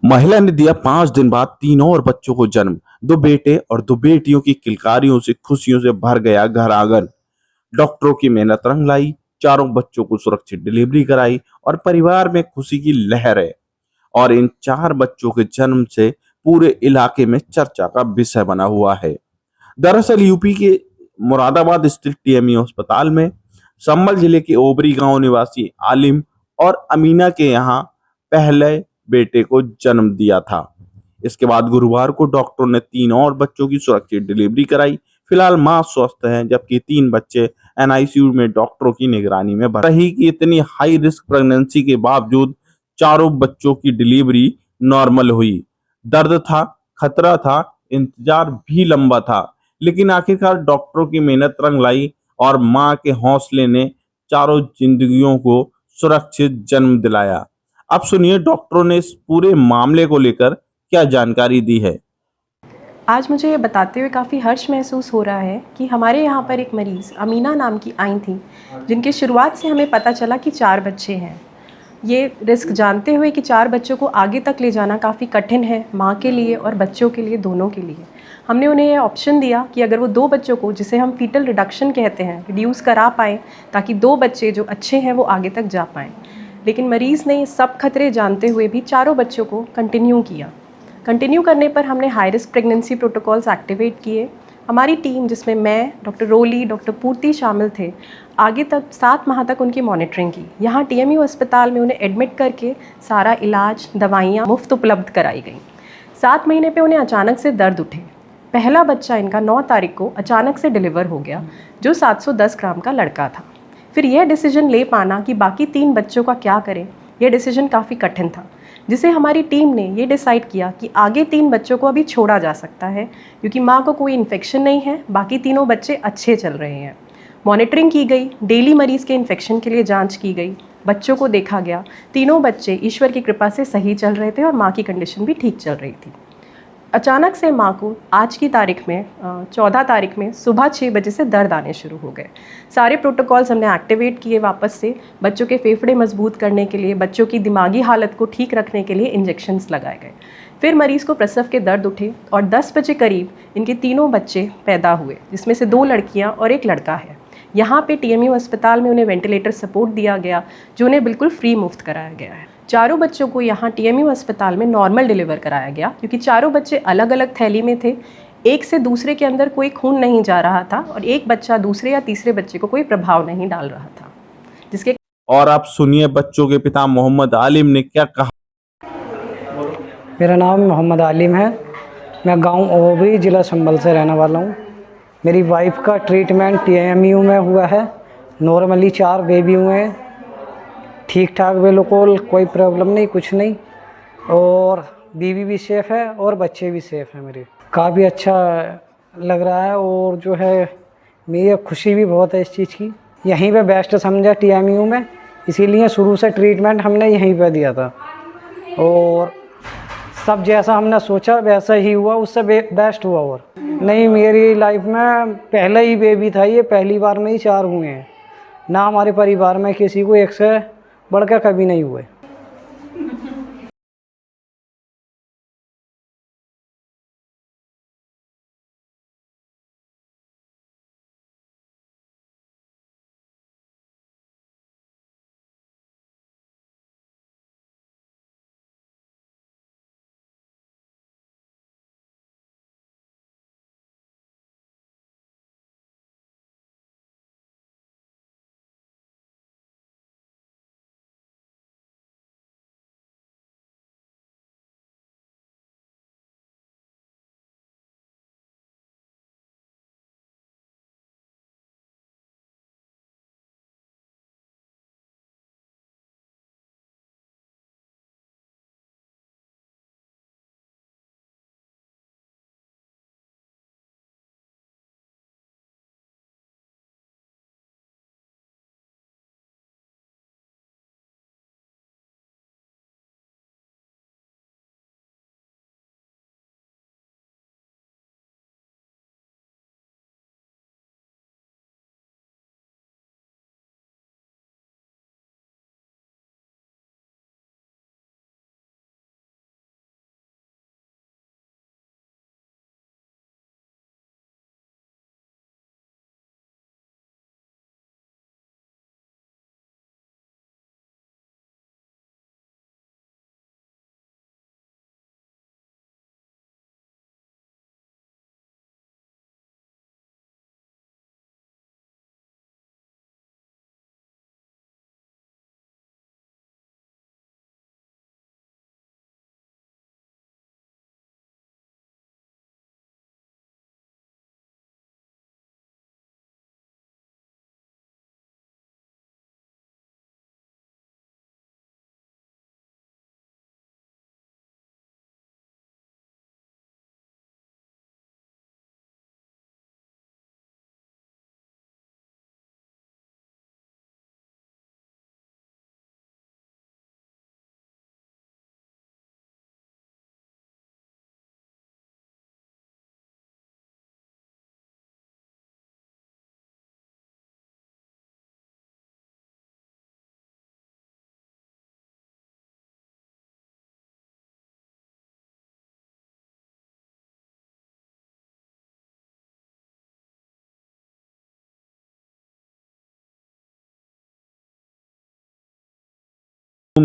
महिला ने दिया 5 दिन बाद 3 और बच्चों को जन्म। 2 बेटे और 2 बेटियों की किलकारियों से खुशियों से भर गया घर आंगन। डॉक्टरों की मेहनत रंग लाई, चारों बच्चों को सुरक्षित डिलीवरी कराई और परिवार में खुशी की लहर है। और इन 4 बच्चों के जन्म से पूरे इलाके में चर्चा का विषय बना हुआ है। दरअसल यूपी के मुरादाबाद स्थित टीएमयू अस्पताल में संभल जिले के ओबरी गांव निवासी आलिम और अमीना के यहाँ पहले बेटे को जन्म दिया था। इसके बाद गुरुवार को डॉक्टरों ने 3 और बच्चों की सुरक्षित डिलीवरी कराई। फिलहाल मां स्वस्थ हैं, जबकि 3 बच्चे एनआईसीयू में डॉक्टरों की निगरानी में रही कि इतनी हाई रिस्क प्रेगनेंसी के बावजूद चारों बच्चों की डिलीवरी नॉर्मल हुई। दर्द था, खतरा था, इंतजार भी लंबा था, लेकिन आखिरकार डॉक्टरों की मेहनत रंग लाई और मां के हौसले ने चारों जिंदगियों को सुरक्षित जन्म दिलाया। अब सुनिए डॉक्टरों ने इस पूरे मामले को लेकर क्या जानकारी दी है। आज मुझे ये बताते हुए काफ़ी हर्ष महसूस हो रहा है कि हमारे यहाँ पर एक मरीज़ अमीना नाम की आई थी, जिनकी शुरुआत से हमें पता चला कि 4 बच्चे हैं। ये रिस्क जानते हुए कि 4 बच्चों को आगे तक ले जाना काफ़ी कठिन है, माँ के लिए और बच्चों के लिए, दोनों के लिए। हमने उन्हें ये ऑप्शन दिया कि अगर वो 2 बच्चों को, जिसे हम फीटल रिडक्शन कहते हैं, रिड्यूस करा पाएँ, ताकि 2 बच्चे जो अच्छे हैं वो आगे तक जा पाएँ। लेकिन मरीज़ ने ये सब खतरे जानते हुए भी चारों बच्चों को कंटिन्यू किया। कंटिन्यू करने पर हमने high risk pregnancy protocols activate किए। हमारी टीम, जिसमें मैं, डॉक्टर रोली, डॉक्टर पूर्ति शामिल थे, आगे तक 7 माह तक उनकी मॉनिटरिंग की। यहाँ टीएमयू अस्पताल में उन्हें एडमिट करके सारा इलाज, दवाइयाँ मुफ्त उपलब्ध कराई गई। 7 महीने पे उन्हें अचानक से दर्द उठे। पहला बच्चा इनका 9 तारीख को अचानक से डिलीवर हो गया, जो 710 ग्राम का लड़का था। फिर यह डिसीजन ले पाना कि बाकी 3 बच्चों का क्या करें, यह डिसीजन काफ़ी कठिन था, जिसे हमारी टीम ने ये डिसाइड किया कि आगे 3 बच्चों को अभी छोड़ा जा सकता है, क्योंकि माँ को कोई इन्फेक्शन नहीं है, बाकी तीनों बच्चे अच्छे चल रहे हैं। मॉनिटरिंग की गई, डेली मरीज़ के इन्फेक्शन के लिए जांच की गई, बच्चों को देखा गया। तीनों बच्चे ईश्वर की कृपा से सही चल रहे थे और माँ की कंडीशन भी ठीक चल रही थी। अचानक से माँ को आज की तारीख में 14 तारीख में सुबह 6 बजे से दर्द आने शुरू हो गए। सारे प्रोटोकॉल्स हमने एक्टिवेट किए वापस से, बच्चों के फेफड़े मजबूत करने के लिए, बच्चों की दिमागी हालत को ठीक रखने के लिए इंजेक्शन्स लगाए गए। फिर मरीज़ को प्रसव के दर्द उठे और 10 बजे करीब इनके तीनों बच्चे पैदा हुए, जिसमें से 2 लड़कियाँ और 1 लड़का है। यहाँ पे टीएमयू अस्पताल में उन्हें वेंटिलेटर सपोर्ट दिया गया, जो उन्हें बिल्कुल फ्री मुफ्त कराया गया है। चारों बच्चों को यहाँ टीएमयू अस्पताल में नॉर्मल डिलीवर कराया गया, क्योंकि चारों बच्चे अलग अलग थैली में थे। एक से दूसरे के अंदर कोई खून नहीं जा रहा था और एक बच्चा दूसरे या तीसरे बच्चे को कोई प्रभाव नहीं डाल रहा था, जिसके और आप सुनिए बच्चों के पिता मोहम्मद आलिम ने क्या कहा। मेरा नाम मोहम्मद आलिम है। मैं गांव ओबरी, ज़िला संभल से रहने वाला हूं। मेरी वाइफ का ट्रीटमेंट टीएमयू में हुआ है। नॉर्मली 4 बेबी हुए हैं, ठीक ठाक, बिल्कुल कोई प्रॉब्लम नहीं, कुछ नहीं। और बीवी भी सेफ़ है और बच्चे भी सेफ़ हैं मेरे। काफ़ी अच्छा लग रहा है और जो है मेरी खुशी भी बहुत है इस चीज़ की। यहीं पे बेस्ट समझा टीएमयू में, इसीलिए शुरू से ट्रीटमेंट हमने यहीं पे दिया था और सब जैसा हमने सोचा वैसा ही हुआ, उससे बेस्ट हुआ। और नहीं, मेरी लाइफ में पहला ही बेबी था, ये पहली बार में ही 4 हुए हैं। ना हमारे परिवार में किसी को एक से बढ़कर कभी नहीं हुए।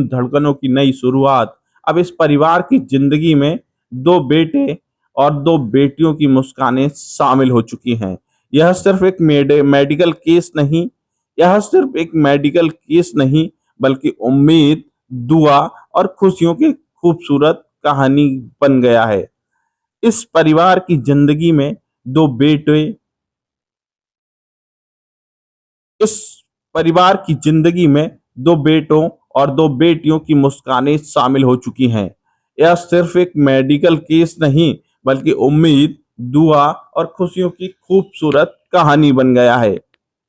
धड़कनों की नई शुरुआत। अब इस परिवार की जिंदगी में 2 बेटे और 2 बेटियों की मुस्कानें शामिल हो चुकी हैं। यह सिर्फ एक मेडिकल केस नहीं, यह सिर्फ एक मेडिकल केस नहीं, बल्कि उम्मीद, दुआ और खुशियों की खूबसूरत कहानी बन गया है। इस परिवार की जिंदगी में 2 बेटे इस परिवार की जिंदगी में 2 बेटों और 2 बेटियों की मुस्कानें शामिल हो चुकी हैं। यह सिर्फ एक मेडिकल केस नहीं, बल्कि उम्मीद, दुआ और खुशियों की खूबसूरत कहानी बन गया है।